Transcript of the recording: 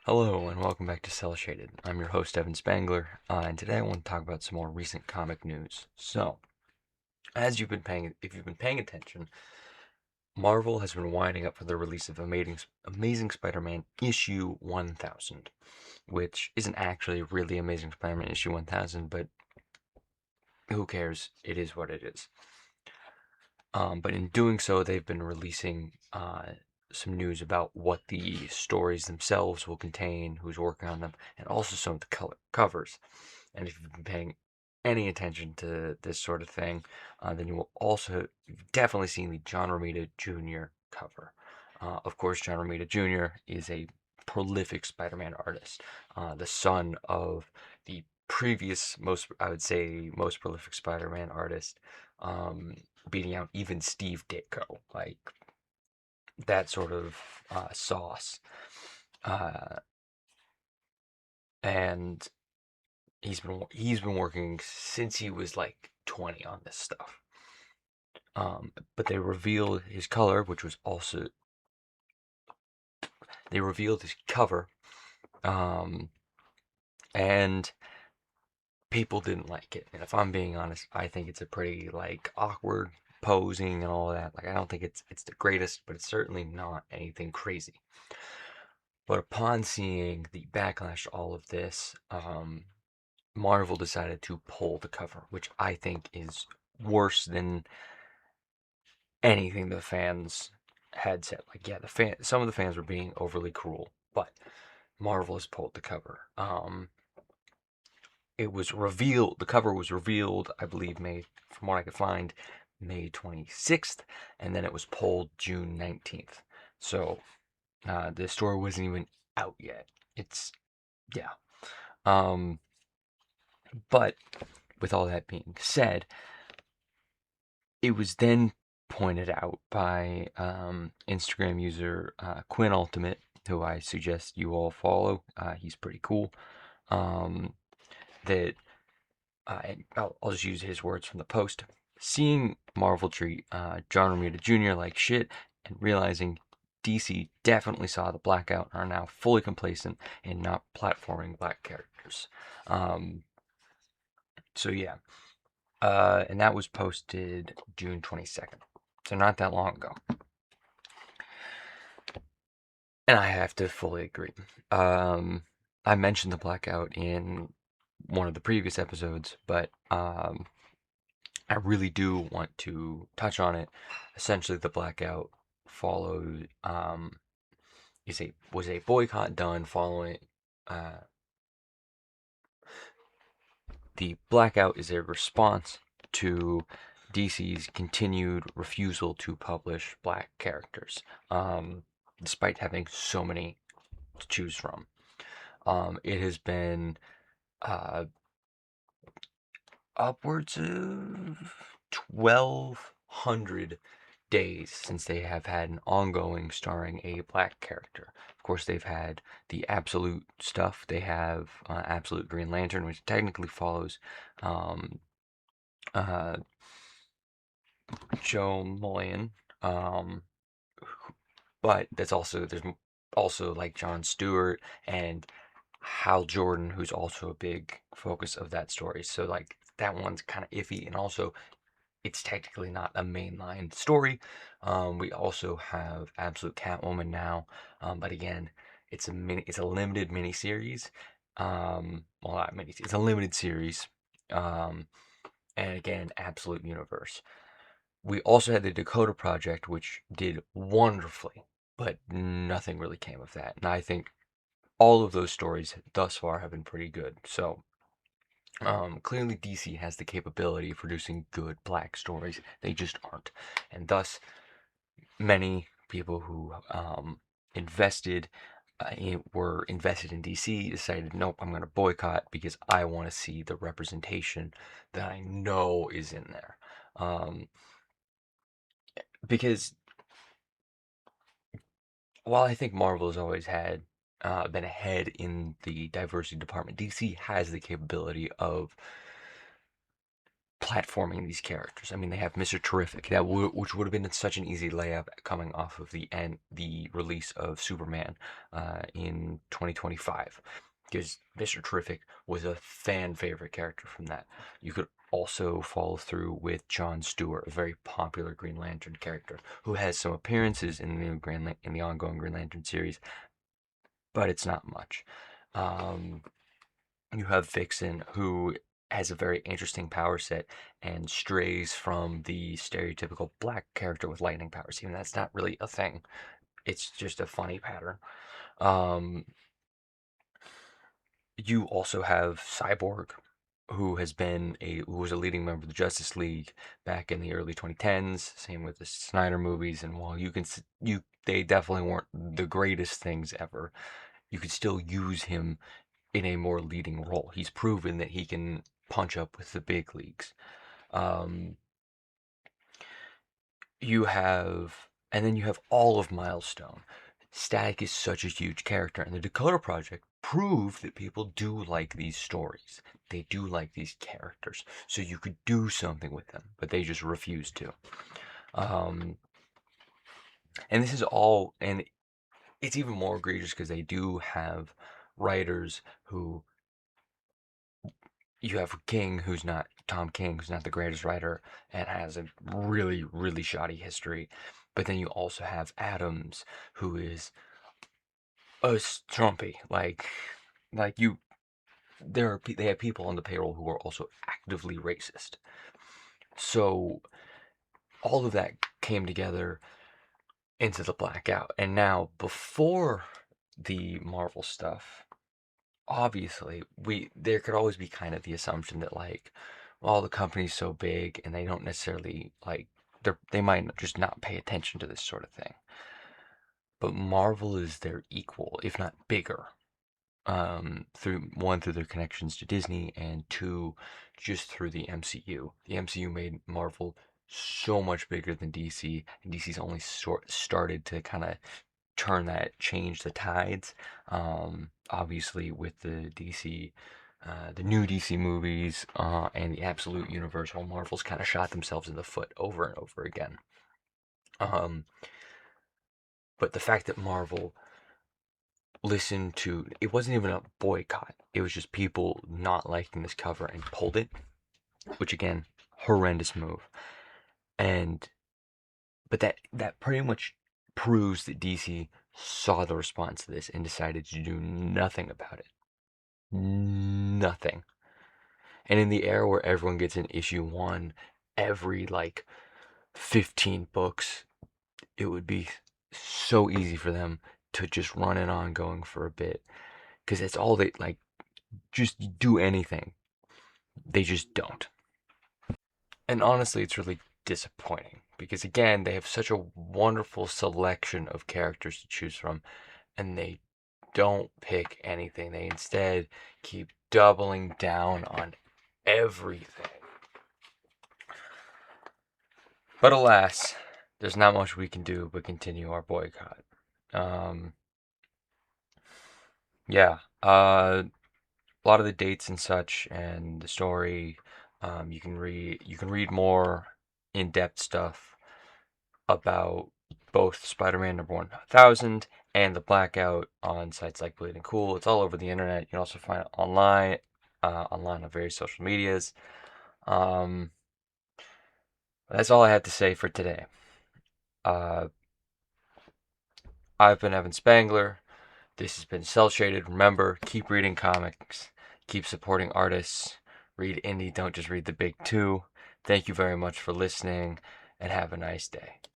Hello and welcome back to Cell Shaded. I'm your host Evan Spangler, and today I want to talk about some more recent comic news. So, if you've been paying attention, Marvel has been winding up for the release of Amazing Spider-Man issue 1000, which isn't actually really Amazing Spider-Man issue 1000, but who cares? It is what it is. But in doing so, they've been releasing some news about what the stories themselves will contain, who's working on them, and also some of the covers. And if you've been paying any attention to this sort of thing, then you've definitely seen the John Romita Jr. cover. Of course, John Romita Jr. is a prolific Spider-Man artist, the son of the previous I would say, most prolific Spider-Man artist, um, beating out even Steve Ditko, like that sort of sauce. Uh, and he's been working since he was like 20 on this stuff. But they revealed his color, which was also they revealed his cover, um, and people didn't like it. And if I'm being honest, I think it's a pretty like awkward posing and all that. Like I don't think it's the greatest, but it's certainly not anything crazy. But upon seeing the backlash to all of this, Marvel decided to pull the cover, which I think is worse than anything the fans had said. Like, yeah, some of the fans were being overly cruel, but Marvel has pulled the cover. The cover was revealed, I believe, from what I could find, May 26th, and then it was pulled June 19th. So the story wasn't even out yet. It's yeah. Um, but with all that being said, it was then pointed out by Instagram user Quinn Ultimate, who I suggest you all follow. He's pretty cool. Um, that and I'll just use his words from the post. Seeing Marvel treat John Romita Jr. like shit and realizing DC definitely saw the blackout and are now fully complacent in not platforming black characters. Um, so yeah, and that was posted June 22nd, so not that long ago. And I have to fully agree. I mentioned the blackout in one of the previous episodes, but I really do want to touch on it. Essentially, the blackout followed was a boycott done following uh, the blackout is a response to DC's continued refusal to publish black characters, despite having so many to choose from. It has been uh, upwards of 1,200 days since they have had an ongoing starring a black character. Of course, they've had the Absolute stuff. They have Absolute Green Lantern, which technically follows um, uh, Joe Mullion, um, but there's also like John Stewart and Hal Jordan, who's also a big focus of that story. So like that one's kind of iffy, and also it's technically not a mainline story. We also have Absolute Catwoman now, but again, it's a limited miniseries. Well, not mini, it's a limited series. Um, and again, Absolute Universe. We also had the Dakota Project, which did wonderfully, but nothing really came of that. And I think all of those stories thus far have been pretty good. So clearly, DC has the capability of producing good black stories. They just aren't. And thus, many people who invested were invested in DC decided, nope, I'm going to boycott because I want to see the representation that I know is in there. Because while I think Marvel has always been ahead in the diversity department, DC has the capability of platforming these characters. I mean, they have Mr. Terrific, which would have been such an easy layup coming off of the release of Superman in 2025, because Mr. Terrific was a fan favorite character from that. You could also follow through with John Stewart, a very popular Green Lantern character who has some appearances in the ongoing Green Lantern series, but it's not much. You have Vixen, who has a very interesting power set and strays from the stereotypical black character with lightning powers. Even that's not really a thing. It's just a funny pattern. Um, you also have Cyborg, who was a leading member of the Justice League back in the early 2010s. Same with the Snyder movies, and while they definitely weren't the greatest things ever, you could still use him in a more leading role. He's proven that he can punch up with the big leagues. Um, and then you have all of Milestone. Static is such a huge character, and the Dakota Project proved that people do like these stories. They do like these characters, so you could do something with them, but they just refuse to. Um, and it's even more egregious because they do have writers who you have Tom King, who's not the greatest writer and has a really, really shoddy history. But then you also have Adams, who is a strumpy. Like you, they have people on the payroll who are also actively racist. So all of that came together into the blackout. And now, before the Marvel stuff, obviously there could always be kind of the assumption that, like, well, the company's so big and they don't necessarily like they might just not pay attention to this sort of thing. But Marvel is their equal, if not bigger, through their connections to Disney, and two, just through the MCU. The MCU made Marvel so much bigger than DC, and DC's only started to kind of change the tides. Obviously, with the new DC movies, and the Absolute Universe, while Marvel's kind of shot themselves in the foot over and over again. Um, but the fact that Marvel listened to it wasn't even a boycott; it was just people not liking this cover and pulled it, which again, horrendous move. And but that pretty much proves that DC saw the response to this and decided to do nothing about it. Nothing. And in the era where everyone gets an issue one every like 15 books, it would be so easy for them to just run it ongoing for a bit. Because it's all they like, just do anything. They just don't. And honestly, it's really disappointing because, again, they have such a wonderful selection of characters to choose from, and they don't pick anything. They instead keep doubling down on everything. But alas, there's not much we can do but continue our boycott. Yeah, a lot of the dates and such, and the story. You can read more in-depth stuff about both Spider-Man number 1000 and the Blackout on sites like Bleeding Cool. It's all over the internet. You can also find it online on various social medias. Um, that's all I have to say for today. Uh, I've been Evan Spangler. This has been Cell Shaded. Remember, keep reading comics, keep supporting artists, read indie, don't just read the big two. Thank you very much for listening, and have a nice day.